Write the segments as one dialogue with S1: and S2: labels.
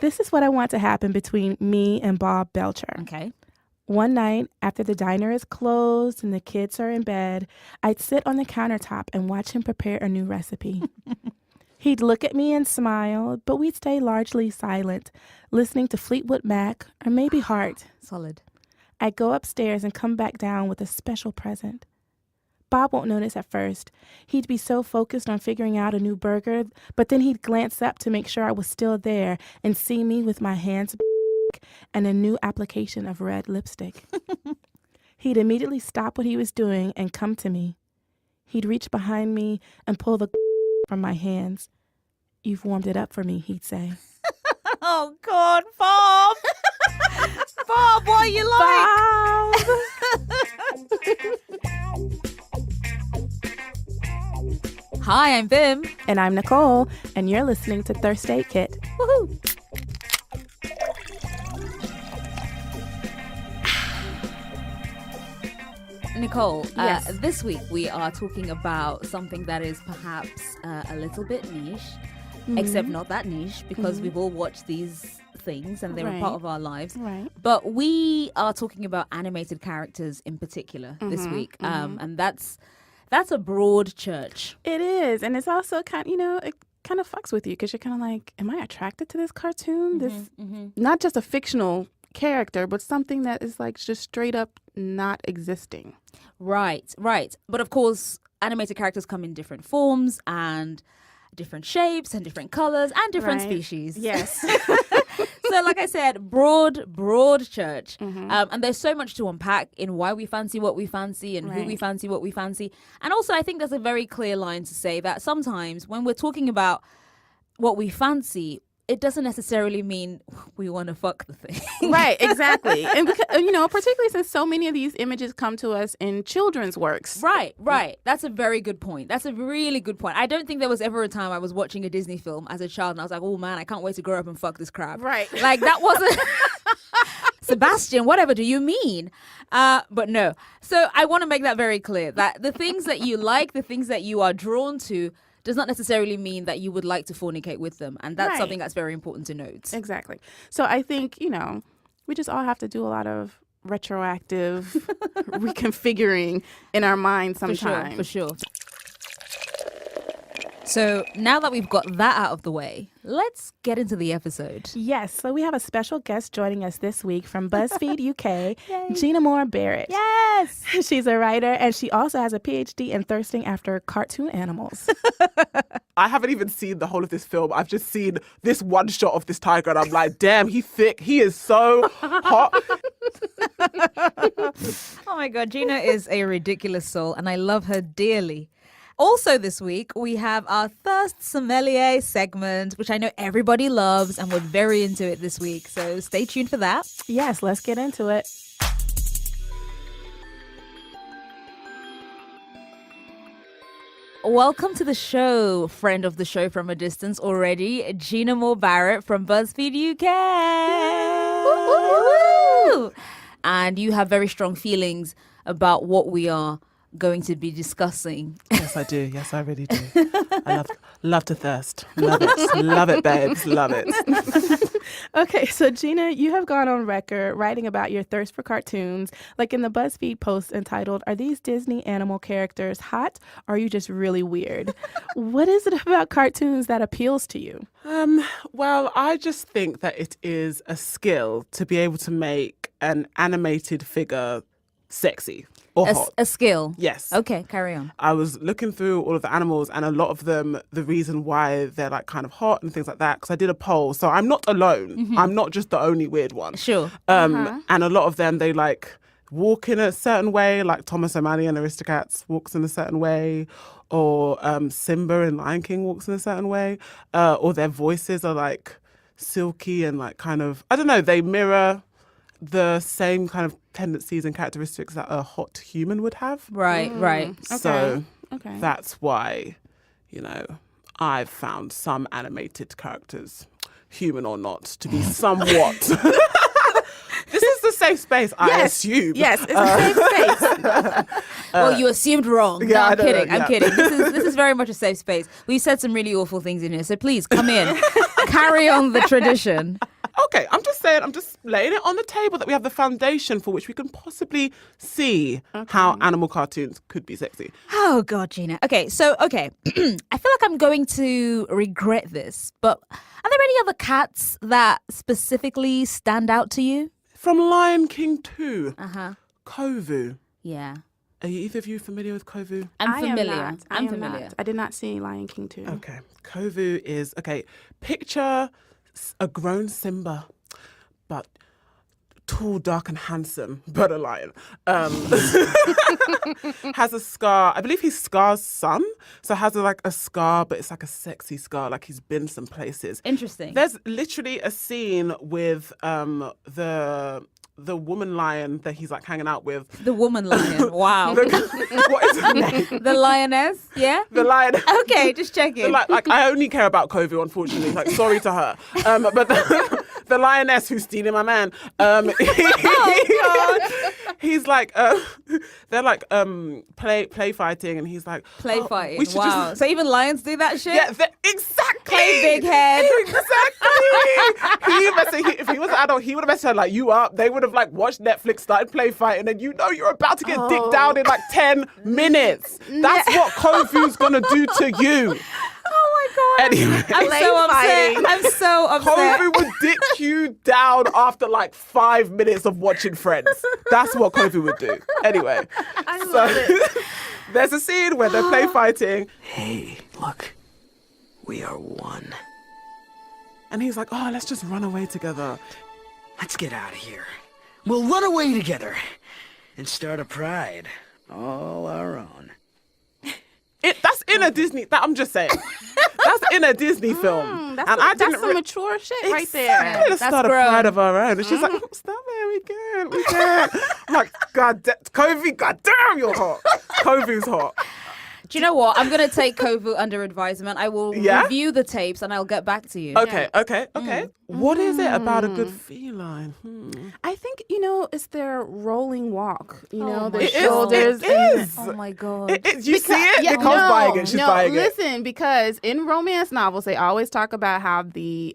S1: This is what I want to happen between me and Bob Belcher.
S2: Okay.
S1: One night, after the diner is closed and the kids are in bed, I'd sit on the countertop and watch him prepare a new recipe. He'd look at me and smile, but we'd stay largely silent, listening to Fleetwood Mac or maybe Heart.
S2: Solid.
S1: I'd go upstairs and come back down with a special present. Bob won't notice at first. He'd be so focused on figuring out a new burger, but then he'd glance up to make sure I was still there and see me with my hands and a new application of red lipstick. He'd immediately stop what he was doing and come to me. He'd reach behind me and pull the from my hands. You've warmed it up for me, he'd say.
S2: Oh, God, Bob. Bob, what are you like? Hi, I'm Bim.
S1: And I'm Nichole, and you're listening to Thirst Aid Kit.
S2: Woohoo. Nichole,
S1: Yes.
S2: this week we are talking about something that is perhaps a little bit niche, except not that niche because we've all watched these things and they're a part of our lives.
S1: Right.
S2: But we are talking about animated characters in particular this week, and that's a broad church.
S1: It is, and it's also it kind of fucks with you because you're kind of like, am I attracted to this cartoon? Not just a fictional character, but something that is like just straight up not existing.
S2: Right. But of course, animated characters come in different forms and different shapes and different colors and different species.
S1: Yes.
S2: So like I said, broad church. And there's so much to unpack in why we fancy what we fancy and who we fancy what we fancy. And also I think there's a very clear line to say that sometimes when we're talking about what we fancy, it doesn't necessarily mean we want to fuck the thing.
S1: Right, exactly. And because, particularly since so many of these images come to us in children's works.
S2: Right. That's a very good point. That's a really good point. I don't think there was ever a time I was watching a Disney film as a child and I was like, oh man, I can't wait to grow up and fuck this crab.
S1: Right.
S2: Like that wasn't... Sebastian, whatever do you mean? But no. So I want to make that very clear that the things that you like, the things that you are drawn to, does not necessarily mean that you would like to fornicate with them. And that's something that's very important to note.
S1: Exactly. So I think, we just all have to do a lot of retroactive reconfiguring in our minds sometimes.
S2: For sure. So now that we've got that out of the way, let's get into the episode.
S1: Yes. So we have a special guest joining us this week from BuzzFeed UK, Gena-mour Barrett.
S2: Yes.
S1: She's a writer and she also has a PhD in thirsting after cartoon animals.
S3: I haven't even seen the whole of this film. I've just seen this one shot of this tiger and I'm like, damn, he's thick. He is so hot.
S2: Oh my God, Gena is a ridiculous soul and I love her dearly. Also this week, we have our Thirst Sommelier segment, which I know everybody loves and we're very into it this week. So stay tuned for that.
S1: Yes, let's get into it.
S2: Welcome to the show, friend of the show from a distance already, Gena-mour Barrett from BuzzFeed UK. Woo! And you have very strong feelings about what we are going to be discussing.
S3: Yes, I do. Yes, I really do. I love to thirst. Love it. Love it, babes. Love it.
S1: Okay, so Gena, you have gone on record writing about your thirst for cartoons, like in the BuzzFeed post entitled, "Are these Disney animal characters hot, or are you just really weird?" What is it about cartoons that appeals to you?
S3: Well, I just think that it is a skill to be able to make an animated figure sexy. Or hot.
S2: A skill.
S3: Yes.
S2: Okay, carry on.
S3: I was looking through all of the animals and a lot of them, the reason why they're like kind of hot and things like that, because I did a poll. So I'm not alone. I'm not just the only weird one.
S2: Sure.
S3: And a lot of them, they like walk in a certain way, like Thomas O'Malley in Aristocats walks in a certain way, or Simba in Lion King walks in a certain way, or their voices are like silky and like kind of, I don't know, they mirror the same kind of tendencies and characteristics that a hot human would have.
S2: Right.
S3: So that's why, I've found some animated characters, human or not, to be somewhat... This is the safe space, I assume.
S1: Yes, it's a safe space.
S2: Well, you assumed wrong.
S3: Yeah,
S2: I'm kidding.
S3: I'm
S2: kidding. This is very much a safe space. We've said some really awful things in here, so please come in. Carry on the tradition.
S3: Okay, I'm just saying, I'm just laying it on the table that we have the foundation for which we can possibly see how animal cartoons could be sexy.
S2: Oh God, Gina. Okay, I feel like I'm going to regret this, but are there any other cats that specifically stand out to you?
S3: From Lion King 2,
S2: Uh-huh.
S3: Kovu.
S2: Yeah.
S3: Are either of you familiar with Kovu?
S2: I'm
S1: I am
S2: familiar.
S1: not.
S2: I'm
S1: am
S2: familiar.
S1: not. I did not see Lion King 2.
S3: Okay. Kovu is, picture a grown Simba, but tall, dark and handsome, but a lion. Has a scar. I believe he's Scar's son. So has a scar, but it's like a sexy scar, like he's been some places.
S2: Interesting.
S3: There's literally a scene with the woman lion that he's like hanging out with.
S2: The woman lion. Wow.
S3: What is her name?
S2: The lioness. Yeah.
S3: The lion.
S2: Okay, just checking.
S3: Like I only care about Kovu, unfortunately. Like, sorry to her. But the lioness who's stealing my man. He's like, they're like play fighting, and he's like
S2: Play
S3: "Oh,
S2: fighting.
S3: we should
S2: Wow.
S3: just-"
S2: So even lions do that shit?
S3: Yeah, exactly.
S2: Hey, big head.
S3: Exactly. If he was an adult, he would have said like you up. They would have like watched Netflix, started play fighting, and you're about to get dicked down in like 10 minutes. That's what Kovu's gonna do to you.
S2: Oh my God.
S3: Anyway,
S2: I'm so upset.
S3: Kovu would dick you down after like 5 minutes of watching Friends. That's what Kovu would do. Anyway,
S1: I love it.
S3: there's a scene where they're play fighting.
S4: Hey, look. We are one.
S3: And he's like, oh, let's just run away together.
S4: Let's get out of here. We'll run away together and start a pride all our own.
S3: That's in a Disney. I'm just saying. That's in a Disney film.
S1: That's some mature shit right there.
S3: Exactly. Let's start a pride of our own. And she's like, stop it, we can. I'm like, Kovu, goddamn, you're hot. Kovu's hot.
S2: Do you know what? I'm going to take Kovu under advisement. I will review the tapes and I'll get back to you.
S3: Okay. What is it about a good feline?
S1: I think, it's their rolling walk. Their
S2: my
S1: shoulders.
S3: It is.
S2: Oh my God.
S3: You see it? Nicole's buying it. She's buying it.
S1: Listen, because in romance novels, they always talk about how the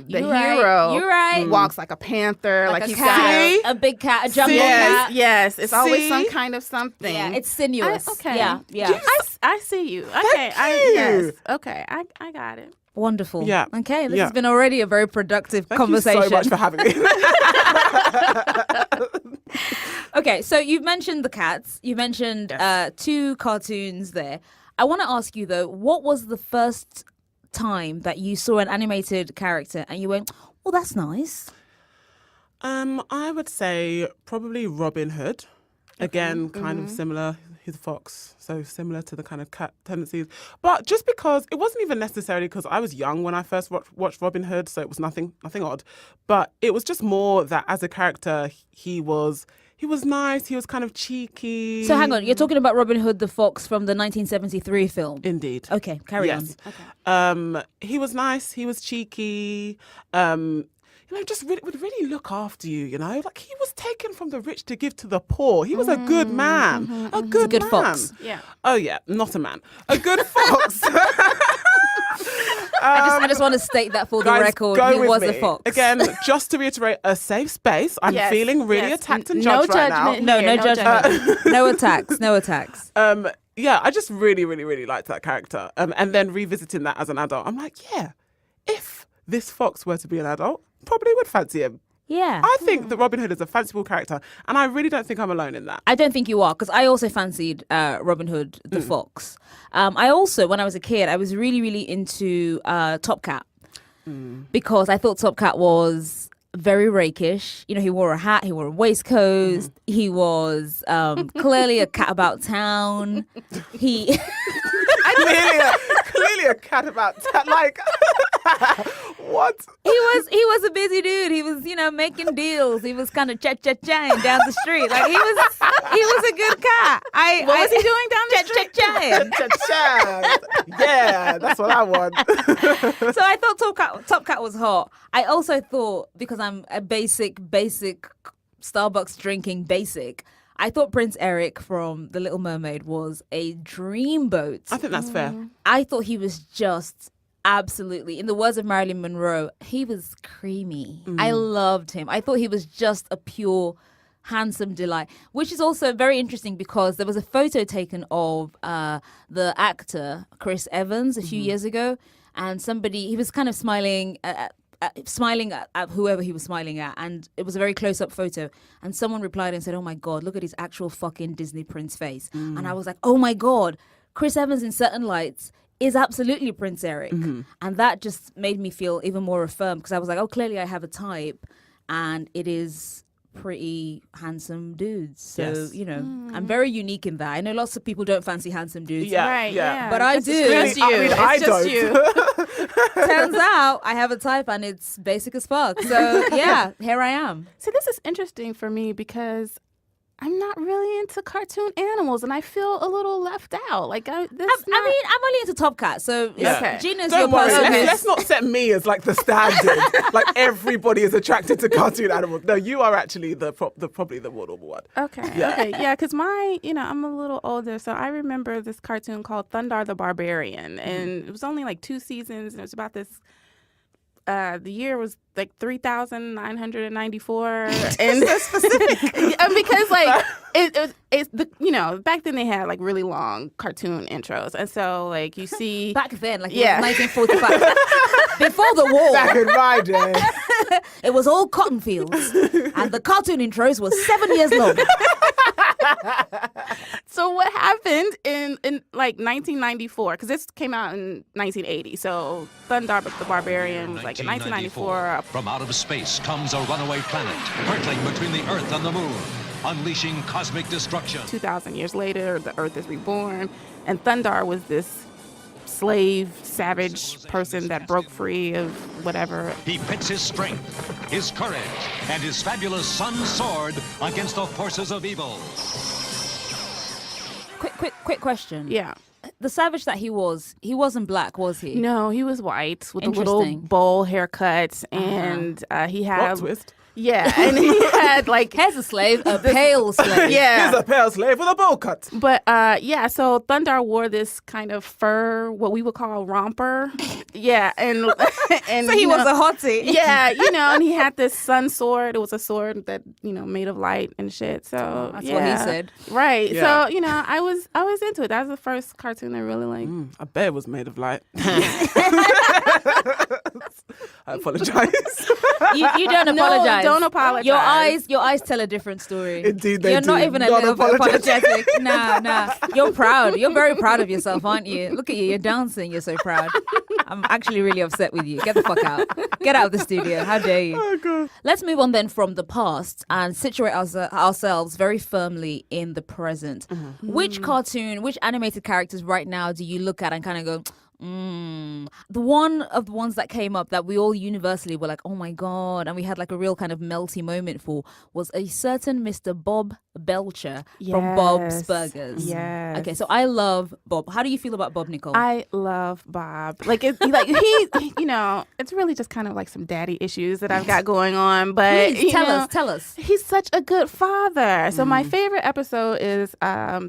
S2: You're
S1: hero
S2: right.
S1: walks like a panther, like
S2: a
S1: he's
S2: cat,
S1: got
S2: a big cat, a jungle cat.
S1: Yes, it's always
S3: See?
S1: some kind of something.
S2: Yeah, it's sinuous.
S1: Okay.
S2: Yeah.
S1: I see you. Okay.
S3: you.
S1: Yes. Okay. I got it.
S2: Wonderful.
S3: Yeah.
S2: Okay, this
S3: Yeah.
S2: has been already a very productive
S3: Thank
S2: conversation.
S3: you so much for having me.
S2: Okay, so you've mentioned the cats. You mentioned 2 cartoons there. I want to ask you though, what was the first time that you saw an animated character and you went, "Oh, that's nice"?
S3: I would say probably Robin Hood. Again, kind of similar. He's a fox, so similar to the kind of cat tendencies. But just because it wasn't even necessarily because I was young when I first watched Robin Hood, so it was nothing odd. But it was just more that as a character, he was nice. He was kind of cheeky.
S2: So hang on, you're talking about Robin Hood the Fox from the 1973 film.
S3: Indeed.
S2: Okay, carry on.
S3: Yes. He was nice. He was cheeky. Just would really look after you. Like he was taken from the rich to give to the poor. He was a good man. A good man.
S2: fox.
S1: Yeah.
S3: Oh yeah, not a man. A good fox.
S2: I just want to state that for the
S3: Guys,
S2: record,
S3: go
S2: he
S3: with
S2: was
S3: me.
S2: a fox.
S3: Again, just to reiterate, a safe space. I'm
S1: Yes,
S3: feeling really
S1: yes.
S3: attacked and
S1: No
S3: judged right now.
S1: judgment.
S2: No
S1: Here, no
S2: judgment. No attacks. No attacks.
S3: Yeah, I just really, really, really liked that character. And then revisiting that as an adult, I'm like, yeah, if this fox were to be an adult, probably would fancy him.
S2: Yeah.
S3: I think that Robin Hood is a fanciful character, and I really don't think I'm alone in that.
S2: I don't think you are, because I also fancied Robin Hood the Fox. I also, when I was a kid, I was really, really into Top Cat because I thought Top Cat was very rakish. He wore a hat, he wore a waistcoat, he was clearly a cat about town. He
S3: Clearly a cat about that. Like, what?
S2: He was a busy dude. He was, making deals. He was kind of cha-cha-chaing down the street. Like he was a good cat.
S1: What was he doing down the street?
S2: Cha-cha-chaing.
S3: Cha-cha. Yeah, that's what I want.
S2: So I thought Top Cat was hot. I also thought, because I'm a basic Starbucks drinking basic, I thought Prince Eric from The Little Mermaid was a dreamboat.
S3: I think that's fair.
S2: I thought he was just Absolutely. In the words of Marilyn Monroe, he was creamy. I loved him. I thought he was just a pure, handsome delight, which is also very interesting because there was a photo taken of the actor Chris Evans a few years ago, and he was kind of smiling at whoever he was smiling at, and it was a very close-up photo, and someone replied and said, oh my God, look at his actual fucking Disney Prince face. And I was like, oh my God, Chris Evans in certain lights is absolutely Prince Eric. And that just made me feel even more affirmed, because I was like, oh, clearly I have a type, and it is pretty handsome dudes. So, I'm very unique in that. I know lots of people don't fancy handsome dudes. But I do.
S3: It's you. I don't.
S1: You.
S2: Turns out I have a type, and it's basic as fuck. So yeah, here I am.
S1: So this is interesting for me because I'm not really into cartoon animals, and I feel a little left out. Like I'm
S2: only into Top Cat, so Gena's your
S3: Don't worry,
S2: person.
S3: let's not set me as like the standard. Like everybody is attracted to cartoon animals. No, you are actually probably the more normal one.
S1: Okay. Because I'm a little older, so I remember this cartoon called Thundar the Barbarian, and it was only like 2 seasons, and it was about this. The year was like 3,994, and so specific because like back then they had like really long cartoon intros, and so like you see
S2: back then, like 1945, before the war,
S3: back in my day,
S2: it was all cotton fields, and the cartoon intros were 7 years long.
S1: So what happened in like 1994? Because this came out in 1980. So Thundar the Barbarian was like in 1994.
S5: From out of space comes a runaway planet, hurtling between the Earth and the Moon, unleashing cosmic destruction.
S1: 2,000 years later, the Earth is reborn, and Thundar was this slave, savage person that broke free of whatever.
S5: He pits his strength, his courage, and his fabulous sun's sword against the forces of evil.
S2: Quick question.
S1: Yeah.
S2: The savage that he wasn't black, was he?
S1: No, he was white with a little bowl haircut, and he had
S3: Plot twist.
S1: Yeah, and he had like
S2: here's a slave, a pale slave.
S1: Yeah,
S3: he's a pale slave with a bowl cut.
S1: But so Thundar wore this kind of fur, what we would call romper. Yeah, and
S2: so he was a hottie.
S1: Yeah, and he had this sun sword. It was a sword that made of light and shit. So
S2: that's what he said.
S1: Right. Yeah. So I was into it. That was the first cartoon I really liked.
S3: I bet it was made of light. I apologize.
S2: You don't apologize.
S1: No, don't apologize.
S2: Your eyes tell a different story.
S3: Indeed, they
S2: You're
S3: do.
S2: not even a little bit apologetic. Nah. You're proud. You're very proud of yourself, aren't you? Look at you. You're dancing. You're so proud. I'm actually really upset with you. Get the fuck out. Get out of the studio. How dare you?
S3: Oh, God.
S2: Let's move on then from the past and situate ourselves very firmly in the present. Mm-hmm. Which animated characters right now do you look at and kind of go, the one of the ones that came up that we all universally were like, oh my God, and we had like a real kind of melty moment for was a certain Mr. Bob Belcher from Bob's Burgers.
S1: Yes.
S2: Okay, so I love Bob. How do you feel about Bob, Nichole?
S1: I love Bob. Like he it's really just kind of like some daddy issues that I've got going on. But
S2: please, tell us.
S1: He's such a good father. So my favorite episode is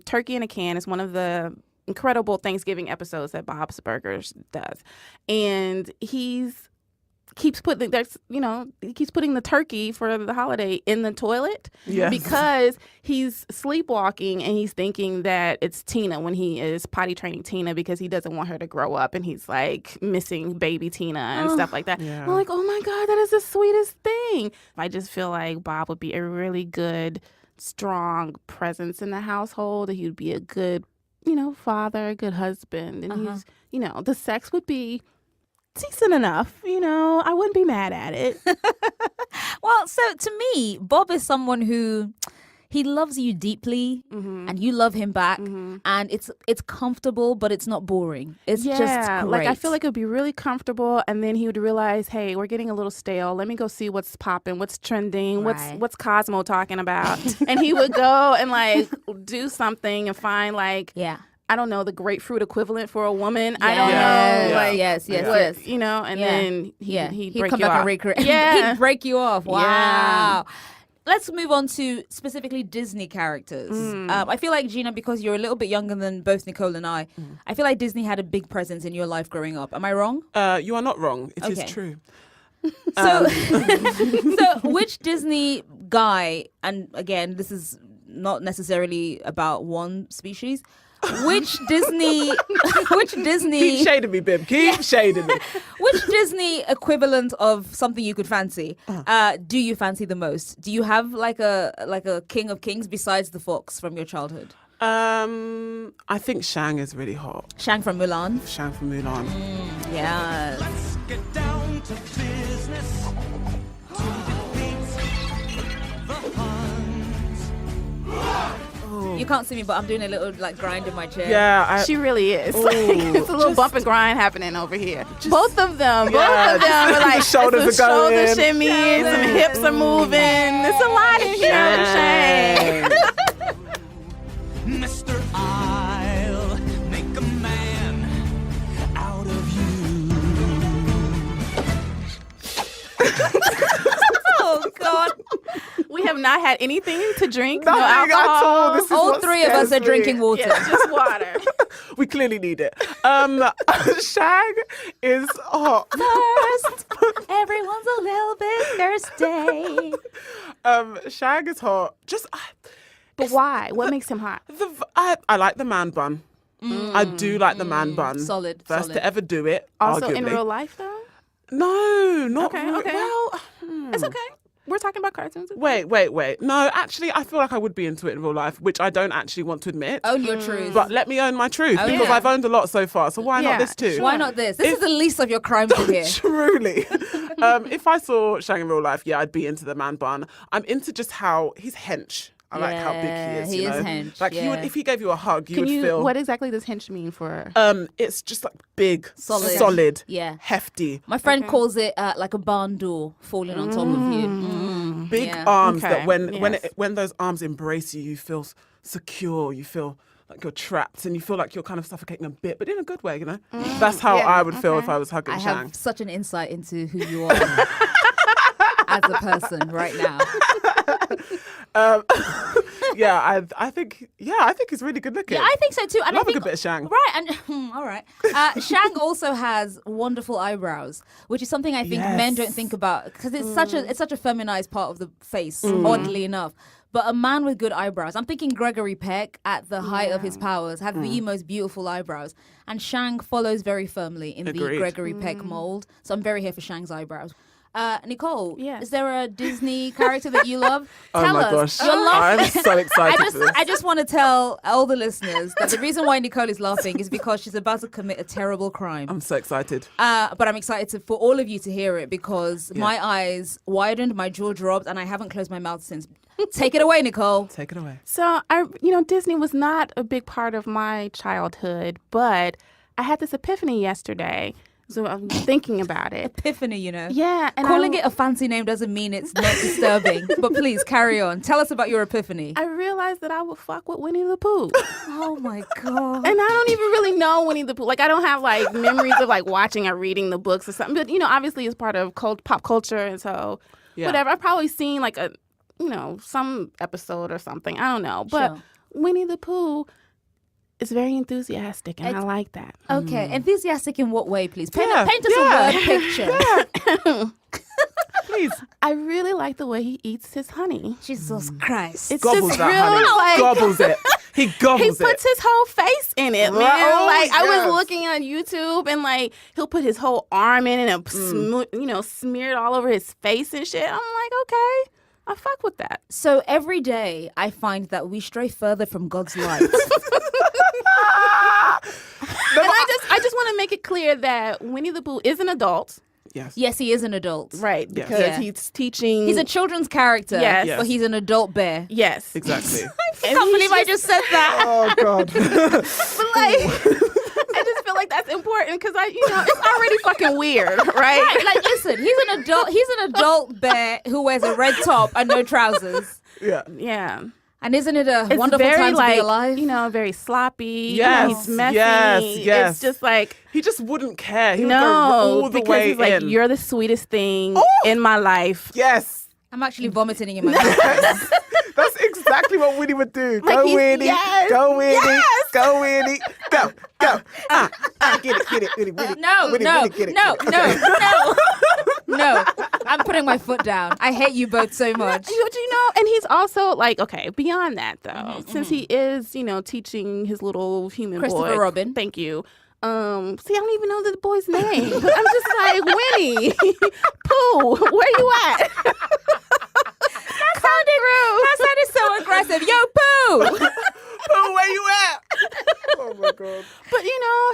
S1: Turkey in a Can. It's one of the incredible Thanksgiving episodes that Bob's Burgers does, and he keeps putting the turkey for the holiday in the toilet because he's sleepwalking and he's thinking that it's Tina when he is potty training Tina because he doesn't want her to grow up, and he's like missing baby Tina and stuff like that. Yeah. I'm like, oh my God, that is the sweetest thing. I just feel like Bob would be a really good, strong presence in the household. He would be a good father, a good husband, and he's, the sex would be decent enough. I wouldn't be mad at it.
S2: Well, so to me, Bob is someone who he loves you deeply, and you love him back, and it's comfortable, but it's not boring. It's just great.
S1: Like I feel like it would be really comfortable, and then he would realize, hey, we're getting a little stale. Let me go see what's popping, what's trending, what's Cosmo talking about, and he would go and like do something and find like I don't know, the grapefruit equivalent for a woman. I don't know. Like,
S2: yes.
S1: And then he'd break
S2: come
S1: you
S2: back
S1: off.
S2: and recreate. Yeah. He'd break you off. Wow. let's move on to specifically Disney characters. I feel like, Gina, because you're a little bit younger than both Nichole and I feel like Disney had a big presence in your life growing up. Am I wrong?
S3: You are not wrong. It is
S2: Okay.
S3: true.
S2: So, so which Disney guy, and again, this is not necessarily about one species, which Disney
S3: Keep shading me, Bim. Keep shading me.
S2: which Disney equivalent of something you could fancy do you fancy the most? Do you have like a king of kings besides the fox from your childhood?
S3: I think Shang is really hot.
S2: Shang from Mulan.
S3: Shang from Mulan.
S2: Yeah.
S6: Let's get down to business. To defeat the Huns.
S2: You can't see me, but I'm doing a little like grind in my chair.
S3: Yeah,
S1: She really is.
S3: Ooh,
S1: It's a little
S3: just-
S1: bump and grind happening over here. Both of them.
S3: Yeah,
S1: Both of them are like
S3: the shoulders
S1: some
S3: are going.
S1: shoulder shimmies, some hips are moving. There's a lot in here. Shang.
S6: Mr. I'll make a man out of you.
S2: Oh God.
S1: We have not had anything to drink.
S3: Nothing
S1: no
S3: at all.
S1: alcohol.
S3: This is
S2: All
S3: what
S2: three of us
S3: scares
S2: are
S3: me.
S2: drinking water.
S1: Yeah, just water.
S3: We clearly need it. Shang is hot.
S2: Thirst. Everyone's a little bit thirsty.
S3: Shang is hot. Just
S1: But why? What makes him hot?
S3: I like the man bun. I do like the man bun.
S2: Solid,
S3: First
S2: solid.
S3: to ever do it.
S1: Also
S3: arguably.
S1: in real life, though?
S3: No, not
S1: Okay,
S3: re-
S1: okay.
S3: Well,
S1: It's okay. We're talking about cartoons.
S3: wait. No, actually, I feel like I would be into it in real life, which I don't actually want to admit.
S2: Own your truth.
S3: But let me own my truth
S2: Oh,
S3: because
S2: yeah.
S3: I've owned a lot so far. So why
S1: Yeah,
S3: not this too?
S1: sure.
S2: Why not this? This is the least of your crimes in here.
S3: Truly. If I saw Shang in real life, yeah, I'd be into the man bun. I'm into just how he's hench. I like how big he is.
S2: he
S3: you
S2: is
S3: know?
S2: hench,
S3: Like
S2: yeah.
S3: if he gave you a hug, you
S1: Can
S3: would
S1: you?
S3: feel.
S1: What exactly does hench mean for?
S3: It's just like big,
S2: Solid.
S3: solid,
S2: Yeah.
S3: hefty,
S2: My friend calls it like a barn door falling on top of you.
S3: big
S2: Yeah.
S3: arms.
S1: Okay,
S3: That when
S1: yes.
S3: those arms embrace you, you feel secure. You feel like you're trapped, and you feel like you're kind of suffocating a bit, but in a good way. You know, that's how
S1: yeah,
S3: I would feel
S1: okay.
S3: if I was hugging
S2: I
S3: Shang.
S2: have such an insight into who you are as a person right now.
S3: I think he's really good looking.
S2: Yeah, I think so too. And
S3: Love
S2: I think,
S3: a good bit of Shang.
S2: Right, and all right. Shang also has wonderful eyebrows, which is something I think men don't
S3: Yes.
S2: think about because it's such a feminized part of the face, oddly enough. But a man with good eyebrows, I'm thinking Gregory Peck at the height of his powers had the most beautiful eyebrows, and Shang follows very firmly in the
S3: Agreed.
S2: Gregory Peck mold. So I'm very here for Shang's eyebrows. Nichole,
S1: Yes.
S2: is there a Disney character that you love?
S3: Oh
S2: Tell
S3: my
S2: us.
S3: gosh.
S2: You're laughing.
S3: I'm so excited for this.
S2: I just want to tell all the listeners that the reason why Nichole is laughing is because she's about to commit a terrible crime.
S3: I'm so excited.
S2: But I'm excited for all of you to hear it because my eyes widened, my jaw dropped, and I haven't closed my mouth since. Take it away, Nichole.
S3: Take it away.
S1: So Disney was not a big part of my childhood, but I had this epiphany yesterday. So I'm thinking about it.
S2: Epiphany, you know.
S1: Yeah, and
S2: Calling it a fancy name doesn't mean it's not disturbing. But please carry on. Tell us about your epiphany.
S1: I realized that I would fuck with Winnie the Pooh.
S2: Oh my God.
S1: And I don't even really know Winnie the Pooh. Like, I don't have, like, memories of, like, watching or reading the books or something. But, obviously it's part of pop culture. And so, whatever. I've probably seen, like, some episode or something. I don't know. But
S2: Sure.
S1: Winnie the Pooh is very enthusiastic, and I like that.
S2: Okay. Enthusiastic in what way, please? Paint
S3: Yeah,
S2: us a word picture.
S3: Please.
S1: I really like the way he eats his honey.
S2: Jesus Christ.
S1: It's
S3: Gobbles
S1: just
S3: that
S1: really
S3: honey.
S1: like...
S3: Gobbles it. He gobbles
S1: He
S3: it.
S1: puts his whole face in it, man.
S3: Oh,
S1: Like, I
S3: yes.
S1: was looking on YouTube, and like he'll put his whole arm in it and smear it all over his face and shit. I'm like, okay, I fuck with that.
S2: So every day I find that we stray further from God's light.
S1: And I just want to make it clear that Winnie the Pooh is an adult,
S3: Yes.
S2: Yes, he is an adult.
S1: right?
S3: Yes.
S1: Because
S2: Yeah.
S1: he's teaching.
S2: He's a children's character,
S1: Yes.
S2: but he's an adult bear.
S1: yes,
S3: Exactly.
S2: I can't believe I just said that.
S3: Oh God.
S1: But like, I just feel like that's important because it's already fucking weird, right?
S2: Right, like listen, he's an adult. He's an adult bear who wears a red top and no trousers.
S3: Yeah.
S1: Yeah.
S2: And isn't it a
S1: It's
S2: wonderful
S1: very
S2: time to
S1: like,
S2: be alive?
S1: very sloppy.
S3: Yes,
S1: He's messy.
S3: yes.
S1: It's just like,
S3: He just wouldn't care. He would go
S1: no,
S3: all the
S1: because
S3: way
S1: he's like,
S3: in.
S1: you're the sweetest thing in my life.
S3: Yes.
S2: I'm actually vomiting in my mouth.
S3: That's exactly what Winnie would do.
S1: Like
S3: Go
S1: he's-
S3: Winnie,
S1: yes,
S3: go Winnie,
S1: yes.
S3: go Winnie, go. Get it, Winnie, Winnie.
S2: No,
S3: Winnie,
S2: no,
S3: Winnie, get it,
S2: no,
S3: get it.
S2: no, no, no. I'm putting my foot down. I hate you both so much.
S1: And he's also like, okay, beyond that though, since he is, teaching his little human
S2: Christopher
S1: boy.
S2: Robin.
S1: Thank you. See, I don't even know the boy's name. But I'm just like, Winnie, Pooh, where you at?
S2: That sounded so aggressive. Yo, Pooh!
S3: Oh, where you at? Oh my God.
S1: But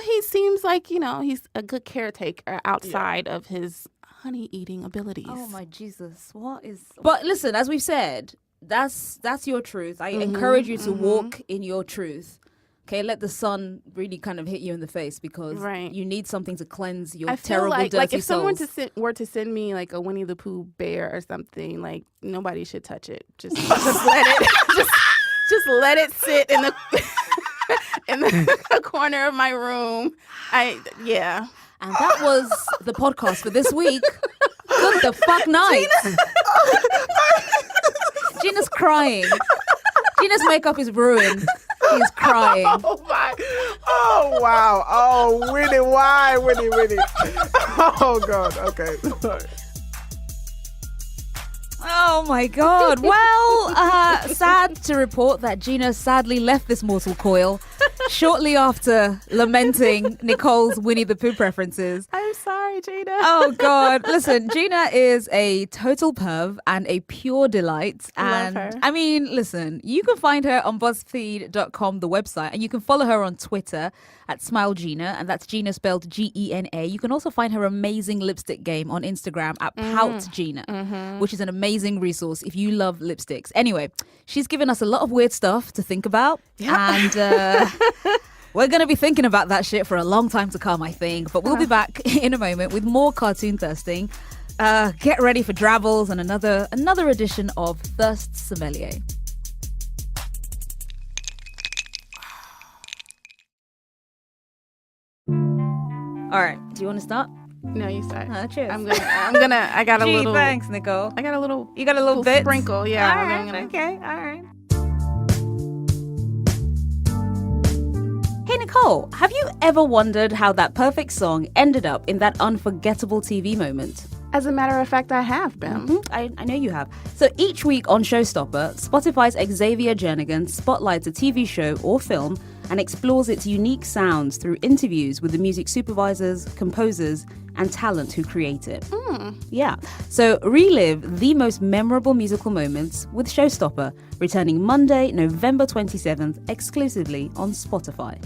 S1: he seems like he's a good caretaker outside of his honey eating abilities.
S2: Oh my Jesus! What is? But listen, as we've said, that's your truth. I encourage you to walk in your truth. Okay, let the sun really kind of hit you in the face because
S1: Right.
S2: you need something to cleanse your
S1: I feel
S2: terrible,
S1: like
S2: dirty
S1: if someone
S2: souls.
S1: were to send me like a Winnie the Pooh bear or something, like nobody should touch it. Just let it just let it sit in the in the corner of my room. Yeah.
S2: And that was the podcast for this week. Good the fuck night. Gina's crying. Gina's makeup is ruined. He's crying.
S3: Oh my! Oh wow! Oh Winnie, why Winnie? Oh God! Okay.
S2: Oh my God. Well, sad to report that Gina sadly left this mortal coil shortly after lamenting Nichole's Winnie the Pooh preferences.
S1: I'm sorry, Jada.
S2: Oh God. Listen, Gina is a total perv and a pure delight.
S1: Love
S2: And
S1: her.
S2: I mean, listen, you can find her on BuzzFeed.com, the website, and you can follow her on Twitter at SmileGina, and that's Gina spelled Gena. You can also find her amazing lipstick game on Instagram at PoutGina, which is an amazing resource if you love lipsticks. Anyway, she's given us a lot of weird stuff to think about, and we're going to be thinking about that shit for a long time to come, I think. But we'll be back in a moment with more cartoon thirsting. Get ready for Drabbles and another edition of Thirst Sommelier. All right, do you want to start?
S1: No, you start.
S2: Cheers.
S1: I got a
S2: Gee,
S1: little.
S2: thanks, Nichole.
S1: I got a little.
S2: You got a little bit?
S1: sprinkle. Yeah.
S2: All
S1: I'm
S2: right,
S1: gonna-
S2: okay, all right. Hey, Nichole, have you ever wondered how that perfect song ended up in that unforgettable TV moment?
S1: As a matter of fact, I have been.
S2: I know you have. So each week on Showstopper, Spotify's Xavier Jernigan spotlights a TV show or film and explores its unique sounds through interviews with the music supervisors, composers, and talent who create it. Yeah. So relive the most memorable musical moments with Showstopper, returning Monday, November 27th, exclusively on Spotify.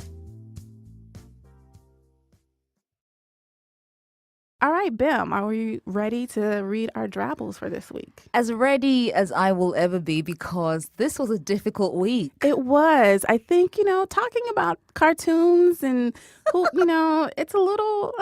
S1: All right, Bim, are we ready to read our drabbles for this week?
S2: As ready as I will ever be, because this was a difficult week.
S1: It was. I think, talking about cartoons and, it's a little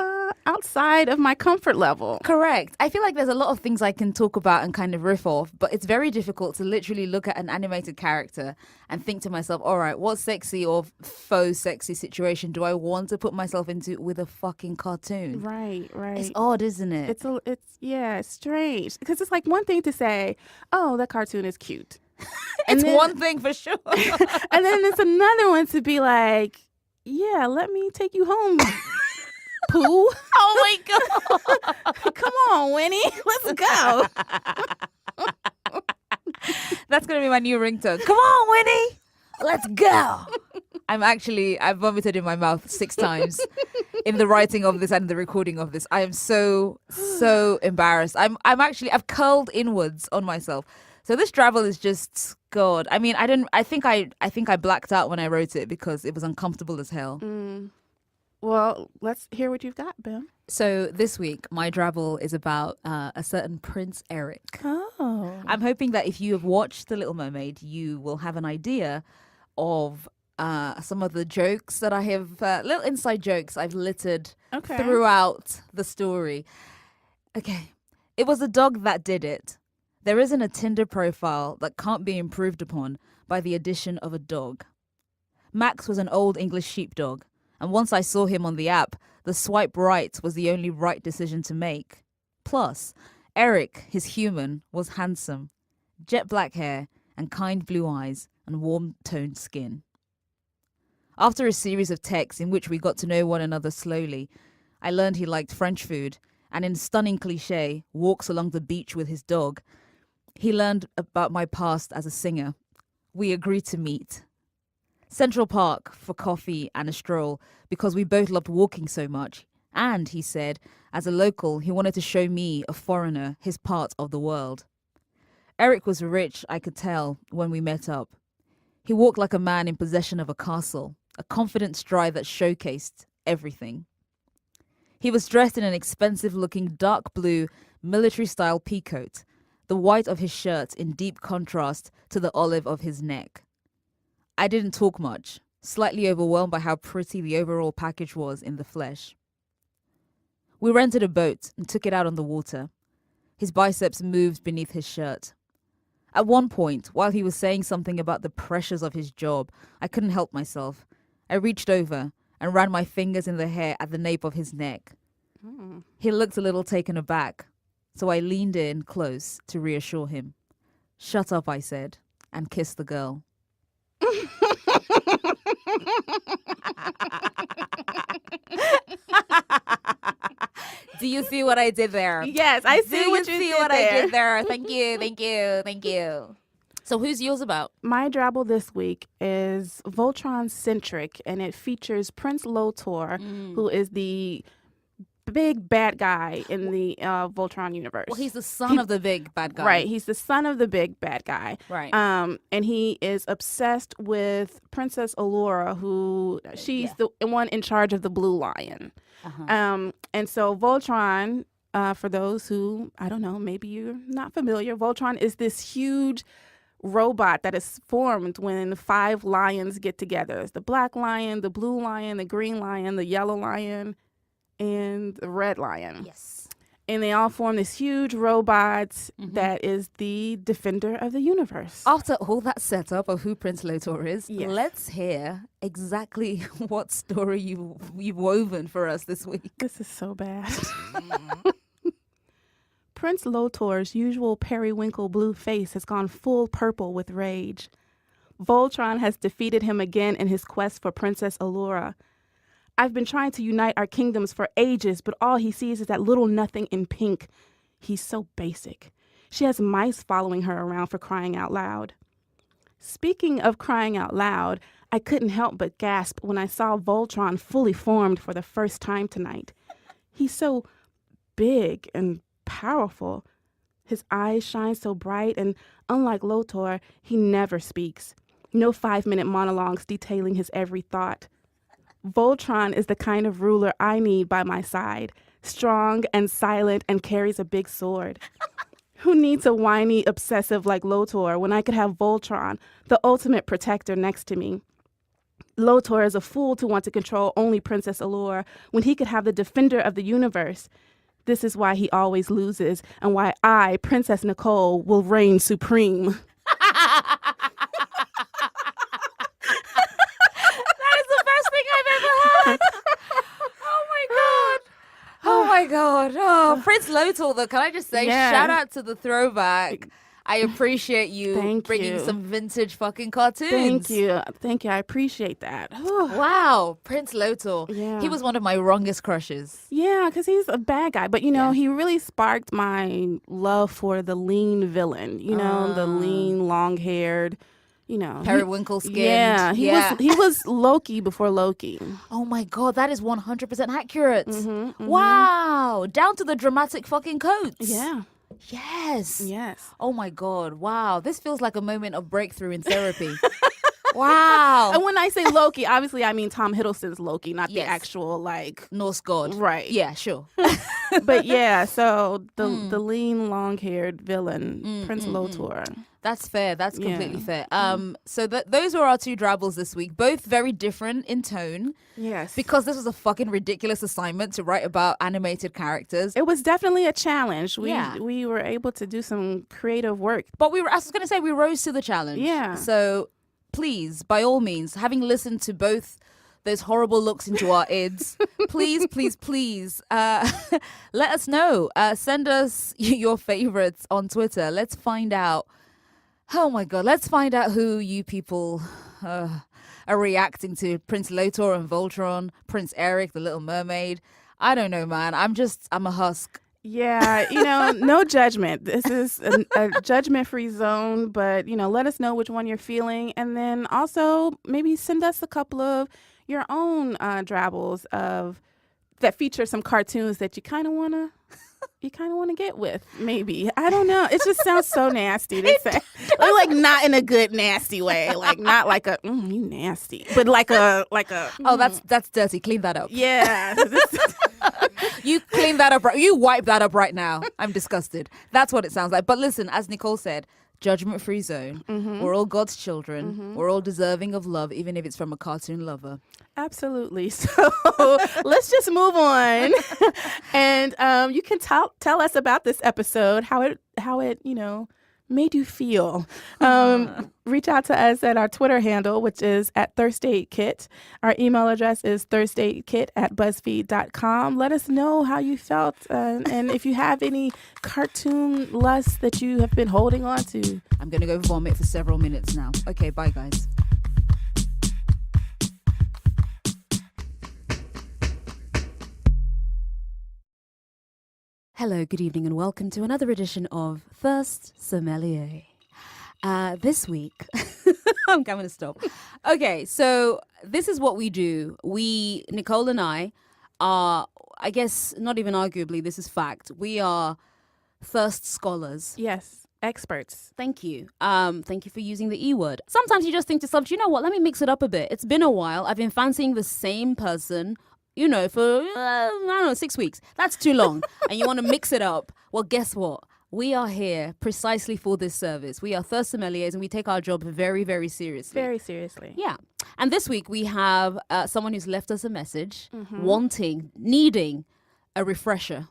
S1: outside of my comfort level.
S2: Correct. I feel like there's a lot of things I can talk about and kind of riff off, but it's very difficult to literally look at an animated character and think to myself, all right, what sexy or faux sexy situation do I want to put myself into with a fucking cartoon?
S1: Right.
S2: It's odd, isn't it?
S1: It's strange. Because it's like one thing to say, oh, that cartoon is cute.
S2: It's
S1: then-
S2: one thing for sure.
S1: And then it's another one to be like, yeah, let me take you home, Pooh.
S2: Oh my God.
S1: Come on, Winnie. Let's go.
S2: That's going to be my new ringtone. Come on, Winnie. Let's go. I've vomited in my mouth 6 times in the writing of this and the recording of this. I am so embarrassed. I've curled inwards on myself. So this travel is just God. I mean, I think I blacked out when I wrote it because it was uncomfortable as hell.
S1: Well, let's hear what you've got, Bim.
S2: So this week, my drabble is about a certain Prince Eric.
S1: Oh.
S2: I'm hoping that if you have watched The Little Mermaid, you will have an idea of some of the jokes that I have, little inside jokes I've littered throughout the story. Okay. It was a dog that did it. There isn't a Tinder profile that can't be improved upon by the addition of a dog. Max was an old English sheepdog, and once I saw him on the app, the swipe right was the only right decision to make. Plus, Eric, his human, was handsome, jet black hair and kind blue eyes and warm-toned skin. After a series of texts in which we got to know one another slowly, I learned he liked French food and, in stunning cliché, walks along the beach with his dog. He learned about my past as a singer. We agreed to meet. Central Park for coffee and a stroll because we both loved walking so much. And, he said, as a local, he wanted to show me, a foreigner, his part of the world. Eric was rich, I could tell, when we met up. He walked like a man in possession of a castle, a confident stride that showcased everything. He was dressed in an expensive-looking dark blue military-style peacoat, the white of his shirt in deep contrast to the olive of his neck. I didn't talk much, slightly overwhelmed by how pretty the overall package was in the flesh. We rented a boat and took it out on the water. His biceps moved beneath his shirt. At one point, while he was saying something about the pressures of his job, I couldn't help myself. I reached over and ran my fingers in the hair at the nape of his neck. He looked a little taken aback, so I leaned in close to reassure him. "Shut up," I said, and kissed the girl. Do you see what I did there?
S1: Yes, I see
S2: Do
S1: what
S2: you
S1: you
S2: see
S1: did
S2: what
S1: there.
S2: I did there? Thank you, thank you, thank you. So who's yours about?
S1: My drabble this week is Voltron-centric, and it features Prince Lotor, who is the big bad guy in the Voltron universe.
S2: Well, he's the son of the big bad guy.
S1: Right, he's the son of the big bad guy.
S2: Right.
S1: And he is obsessed with Princess Allura, who she's the one in charge of the Blue Lion. And so Voltron, for those who, I don't know, maybe you're not familiar, Voltron is this huge robot that is formed when 5 lions get together. It's the black lion, the blue lion, the green lion, the yellow lion, and the red lion.
S2: Yes.
S1: And they all form this huge robot that is the defender of the universe.
S2: After all that setup of who Prince Lotor is,
S1: Yes.
S2: let's hear exactly what story you've woven for us this week.
S1: This is so bad. Prince Lotor's usual periwinkle blue face has gone full purple with rage. Voltron has defeated him again in his quest for Princess Allura. I've been trying to unite our kingdoms for ages, but all he sees is that little nothing in pink. He's so basic. She has mice following her around, for crying out loud. Speaking of crying out loud, I couldn't help but gasp when I saw Voltron fully formed for the first time tonight. He's so big and powerful. His eyes shine so bright, and unlike Lotor, he never speaks. No 5-minute monologues detailing his every thought. Voltron is the kind of ruler I need by my side, strong and silent and carries a big sword. Who needs a whiny obsessive like Lotor when I could have Voltron, the ultimate protector, next to me? Lotor is a fool to want to control only Princess Allura when he could have the defender of the universe. This is why he always loses, and why I, Princess Nichole, will reign supreme.
S2: Oh my god. Oh, Prince Lotor, though, can I just say,
S1: Yeah.
S2: shout out to the throwback. I appreciate you
S1: Thank
S2: bringing
S1: you.
S2: some vintage fucking cartoons.
S1: Thank you. Thank you. I appreciate that.
S2: Wow, Prince Lotor.
S1: Yeah.
S2: He was one of my wrongest crushes.
S1: Yeah, because he's a bad guy. But, he really sparked my love for the lean villain, the lean, long-haired,
S2: Periwinkle skinned.
S1: Yeah, he was Loki before Loki.
S2: Oh my god, that is 100% accurate. Wow, down to the dramatic fucking coats.
S1: Yeah.
S2: Yes.
S1: Yes.
S2: Oh my god, wow. This feels like a moment of breakthrough in therapy. Wow.
S1: And when I say Loki, obviously I mean Tom Hiddleston's Loki, not
S2: Yes.
S1: the actual,
S2: Norse god.
S1: Right.
S2: Yeah, sure.
S1: But yeah, so the lean, long-haired villain, Prince Lotor.
S2: That's fair. That's
S1: Yeah.
S2: completely fair. So those were our 2 drabbles this week, both very different in tone.
S1: Yes.
S2: Because this was a fucking ridiculous assignment to write about animated characters.
S1: It was definitely a challenge.
S2: Yeah.
S1: We were able to do some creative work.
S2: But I was going to say, we rose to the challenge.
S1: Yeah.
S2: So please, by all means, having listened to both those horrible looks into our ids, please, please, please, let us know. Send us your favorites on Twitter. Let's find out. Oh my God, let's find out who you people are reacting to. Prince Lotor and Voltron, Prince Eric, the Little Mermaid. I don't know, man. I'm a husk.
S1: Yeah, no judgment. This is a judgment-free zone, but, let us know which one you're feeling. And then also maybe send us a couple of your own drabbles that feature some cartoons that you kind of want to get with, maybe. I don't know. It just sounds so nasty to say. Like not in a good nasty way. Like not like a, you nasty. But like a.
S2: Oh, that's dirty. Clean that up.
S1: Yeah.
S2: You clean that up. You wipe that up right now. I'm disgusted. That's what it sounds like. But listen, as Nichole said, judgment-free zone. We're all God's children. We're all deserving of love, even if it's from a cartoon lover.
S1: Absolutely. So let's just move on. And you can tell us about this episode, how it made you feel. Reach out to us at our Twitter handle, which is @ThirstAidKit. Our email address is thirstaidkit@buzzfeed.com. Let us know how you felt and if you have any cartoon lust that you have been holding on to.
S2: I'm going to go vomit for several minutes now. Okay, bye, guys. Hello, good evening, and welcome to another edition of Thirst Sommelier. This week, I'm going to stop. Okay, so this is what we do. Nichole and I are, I guess, not even arguably, this is fact. We are thirst scholars.
S1: Yes, experts.
S2: Thank you. Thank you for using the E word. Sometimes you just think to yourself, you know what, let me mix it up a bit. It's been a while. I've been fancying the same person for, 6 weeks. That's too long. And you want to mix it up. Well, guess what? We are here precisely for this service. We are Thirst Sommeliers and we take our job very, very seriously.
S1: Very seriously.
S2: Yeah. And this week we have someone who's left us a message needing a refresher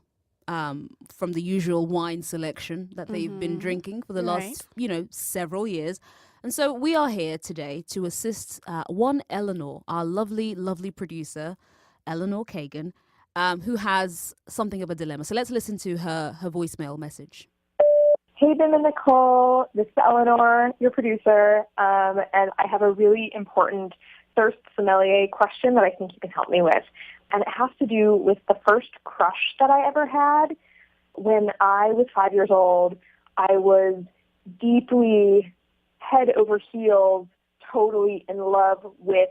S2: from the usual wine selection that they've been drinking for the last, several years. And so we are here today to assist one Eleanor, our lovely, lovely producer, Eleanor Kagan, who has something of a dilemma. So let's listen to her voicemail message.
S7: Hey, Bim and Nichole. This is Eleanor, your producer, and I have a really important Thirst Sommelier question that I think you can help me with. And it has to do with the first crush that I ever had. When I was 5 years old, I was deeply head over heels, totally in love with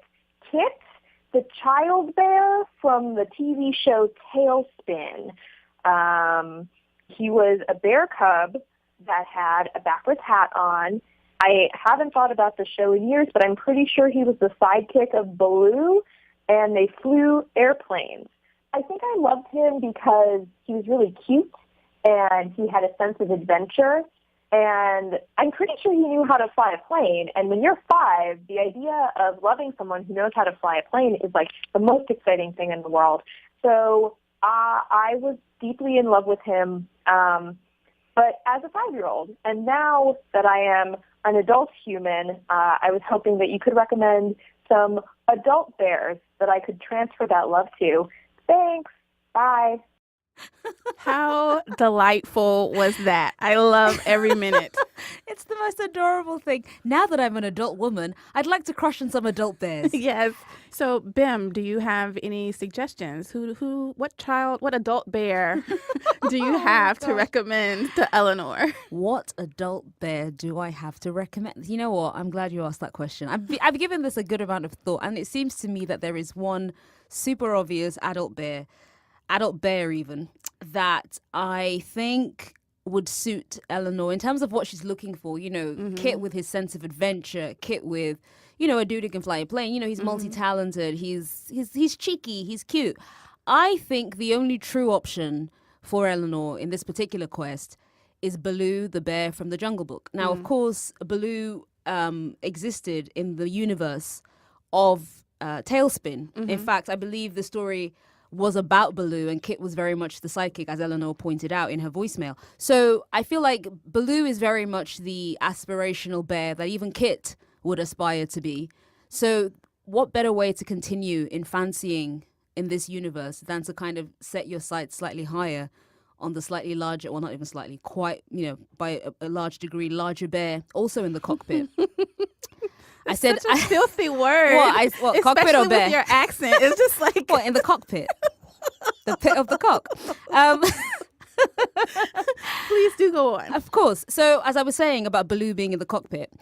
S7: Kit, the child bear from the TV show Tailspin. He was a bear cub that had a backwards hat on. I haven't thought about the show in years, but I'm pretty sure he was the sidekick of Baloo, and they flew airplanes. I think I loved him because he was really cute, and he had a sense of adventure. And I'm pretty sure he knew how to fly a plane. And when you're 5, the idea of loving someone who knows how to fly a plane is like the most exciting thing in the world. So I was deeply in love with him, but as a 5-year-old. And now that I am an adult human, I was hoping that you could recommend some adult bears that I could transfer that love to. Thanks. Bye.
S1: How delightful was that? I love every minute.
S2: It's the most adorable thing. Now that I'm an adult woman, I'd like to crush on some adult bears.
S1: Yes. So, Bim, do you have any suggestions? What adult bear do you have to recommend to Eleanor?
S2: What adult bear do I have to recommend? You know what? I'm glad you asked that question. I've given this a good amount of thought, and it seems to me that there is one super obvious adult bear even, that I think would suit Eleanor in terms of what she's looking for. Kit with his sense of adventure, Kit with, a dude who can fly a plane. He's multi-talented, he's cheeky, he's cute. I think the only true option for Eleanor in this particular quest is Baloo, the bear from the Jungle Book. Now, of course, Baloo existed in the universe of Tailspin. In fact, I believe the story was about Baloo, and Kit was very much the sidekick, as Eleanor pointed out in her voicemail. So I feel like Baloo is very much the aspirational bear that even Kit would aspire to be. So what better way to continue in fancying in this universe than to kind of set your sights slightly higher on the slightly larger, well, not even slightly, quite, by a large degree, larger bear, also in the cockpit. I said,
S1: such a filthy word.
S2: Well, cockpit or bear?
S1: With your accent, it's just like
S2: what, in the cockpit, the pit of the cock.
S1: Please do go on.
S2: Of course. So, as I was saying about Baloo being in the cockpit,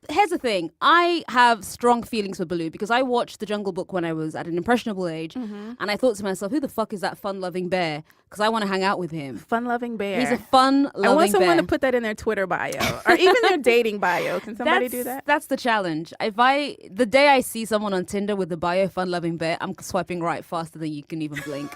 S2: here's the thing. I have strong feelings for Baloo because I watched The Jungle Book when I was at an impressionable age, and I thought to myself, who the fuck is that fun-loving bear? Because I want to hang out with him.
S1: Fun-loving bear.
S2: He's a fun-loving bear.
S1: I want someone to put that in their Twitter bio or even their dating bio. Can somebody do that?
S2: That's the challenge. The day I see someone on Tinder with the bio fun-loving bear, I'm swiping right faster than you can even blink.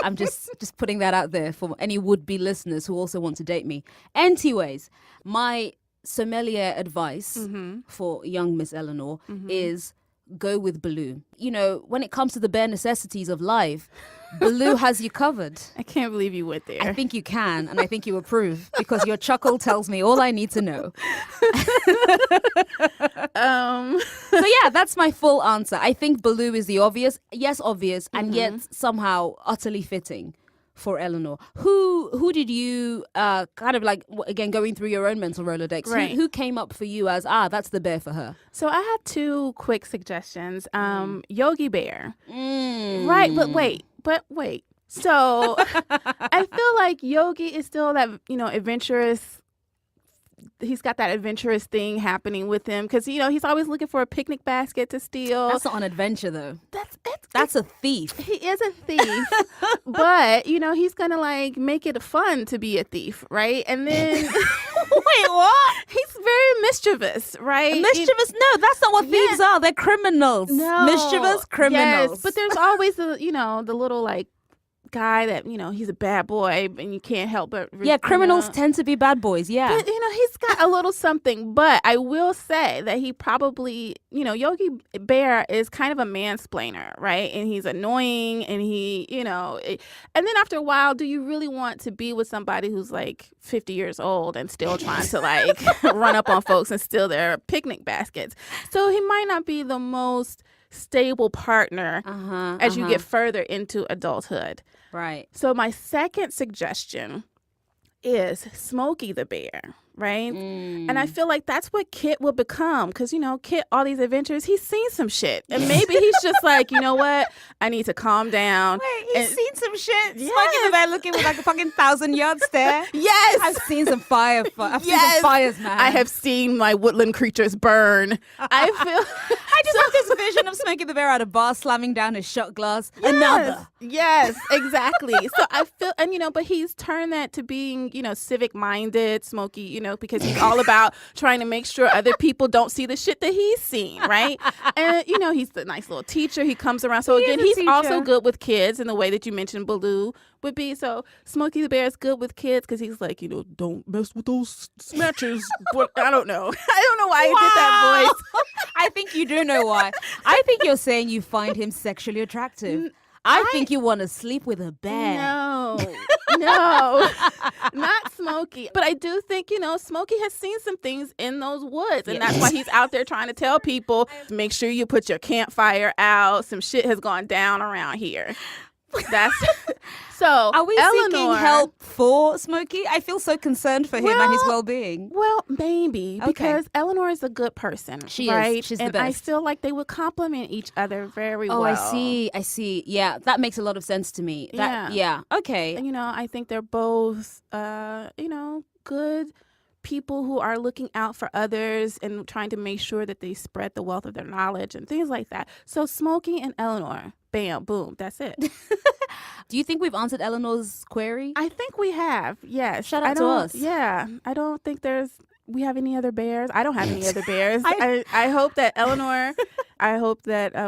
S2: I'm just putting that out there for any would-be listeners who also want to date me. Anyways, my sommelier advice for young Miss Eleanor is go with Baloo. When it comes to the bare necessities of life, Baloo has you covered.
S1: I can't believe you went there.
S2: I think you can, and I think you approve because your chuckle tells me all I need to know. So yeah, that's my full answer. I think Baloo is the obvious, and yet somehow utterly fitting for Eleanor. Who did you kind of like, again, going through your own mental Rolodex,
S1: right.
S2: who came up for you as, that's the bear for her?
S1: So I had 2 quick suggestions. Yogi Bear. Right, but wait. So I feel like Yogi is still that, adventurous. He's got that adventurous thing happening with him because, he's always looking for a picnic basket to steal.
S2: That's not an adventure, though. That's a thief.
S1: He is a thief, but, he's going to, make it fun to be a thief, right? And then...
S2: Wait, what?
S1: He's very mischievous, right?
S2: Mischievous? No, that's not what thieves are. They're criminals.
S1: No.
S2: Mischievous criminals.
S1: Yes, but there's always the, the little, guy that, he's a bad boy and you can't help but...
S2: criminals tend to be bad boys, yeah.
S1: But, he's got a little something. But I will say that he probably, Yogi Bear is kind of a mansplainer, right? And he's annoying and he, and then after a while, do you really want to be with somebody who's 50 years old and still trying to run up on folks and steal their picnic baskets? So he might not be the most stable partner as you get further into adulthood.
S2: Right.
S1: So my second suggestion is Smokey the Bear, right? And I feel like that's what Kit will become because, Kit, all these adventures, he's seen some shit. And maybe he's just you know what? I need to calm down.
S2: Wait, he's seen some shit? Yes. Smokey the Bear looking with a fucking 1,000-yard stare?
S1: Yes.
S2: I've seen some fire. I've seen some fires, man.
S1: I have seen my woodland creatures burn. I just
S2: have this vision of Smokey the Bear at a bar slamming down his shot glass.
S1: Yes,
S2: another.
S1: Yes, exactly. So I feel, and but he's turned that to being, civic-minded, Smokey, because he's all about trying to make sure other people don't see the shit that he's seen, right? And, he's the nice little teacher. He comes around. So again, he's also good with kids in the way that you mentioned Baloo would be. So Smokey the Bear is good with kids because he's don't mess with those snatchers. But I don't know. I don't know why he did that voice.
S2: I think you do know why. I think you're saying you find him sexually attractive. I think you want to sleep with a bear.
S1: No, not Smokey. But I do think, Smokey has seen some things in those woods. And that's why he's out there trying to tell people, make sure you put your campfire out. Some shit has gone down around here. So
S2: are we seeking help for Smokey? I feel so concerned for him and his well-being.
S1: Well, maybe because Eleanor is a good person.
S2: She
S1: right?
S2: is. She's
S1: and
S2: the best.
S1: I feel like they would complement each other very well.
S2: Oh, I see. Yeah, that makes a lot of sense to me. Yeah. Okay.
S1: And, I think they're both, good people who are looking out for others and trying to make sure that they spread the wealth of their knowledge and things like that. So Smokey and Eleanor, bam, boom, that's it.
S2: Do you think we've answered Eleanor's query?
S1: I think we have, yes.
S2: Shout out to us.
S1: Yeah, I don't think we have any other bears. I don't have any other bears. I hope that Eleanor,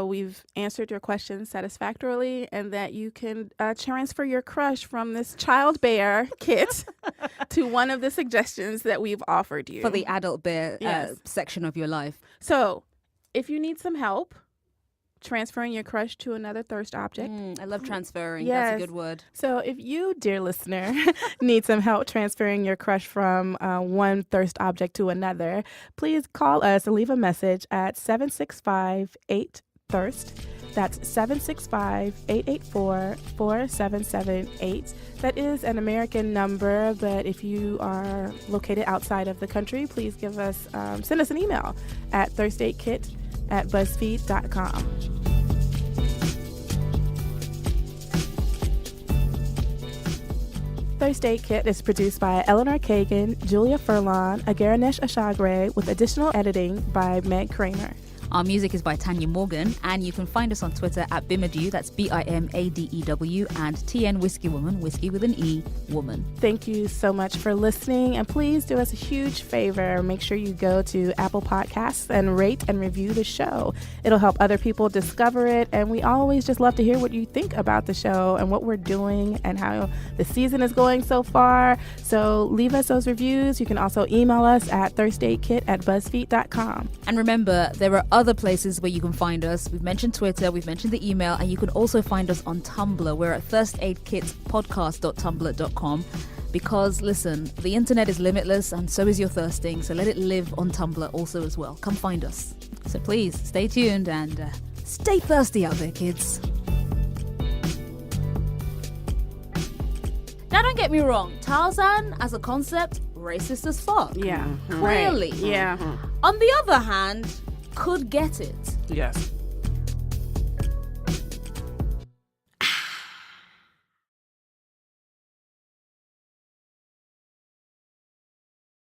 S1: we've answered your questions satisfactorily and that you can transfer your crush from this child bear Kit to one of the suggestions that we've offered you.
S2: For the adult bear section of your life.
S1: So if you need some help, transferring your crush to another thirst object.
S2: I love transferring.
S1: Yes.
S2: That's a good word.
S1: So if you, dear listener, need some help transferring your crush from one thirst object to another, please call us and leave a message at 765-8-THIRST. That's 765-884-4778. That is an American number, but if you are located outside of the country, please give us send us an email at thirstaidkit@buzzfeed.com. Thirst Aid Kit is produced by Eleanor Kagan, Julia Furlon, Agaranesh Ashagre, with additional editing by Meg Kramer.
S2: Our music is by Tanya Morgan, and you can find us on Twitter at Bimadew, that's BIMADEW, and TN Whiskey Woman, whiskey with an E, woman.
S1: Thank you so much for listening, and please do us a huge favor. Make sure you go to Apple Podcasts and rate and review the show. It'll help other people discover it, and we always just love to hear what you think about the show and what we're doing and how the season is going so far. So leave us those reviews. You can also email us at thirstaidkit@buzzfeed.com.
S2: And remember, there are other places where you can find us. We've mentioned Twitter, we've mentioned the email, and you can also find us on Tumblr. We're at thirstaidkitpodcast.tumblr.com because, listen, the internet is limitless and so is your thirsting, so let it live on Tumblr also as well. Come find us. So please, stay tuned and stay thirsty out there, kids. Now, don't get me wrong. Tarzan, as a concept, racist as fuck.
S1: Yeah.
S2: Clearly.
S1: Right. Yeah.
S2: On the other hand, could get it.
S3: Yes.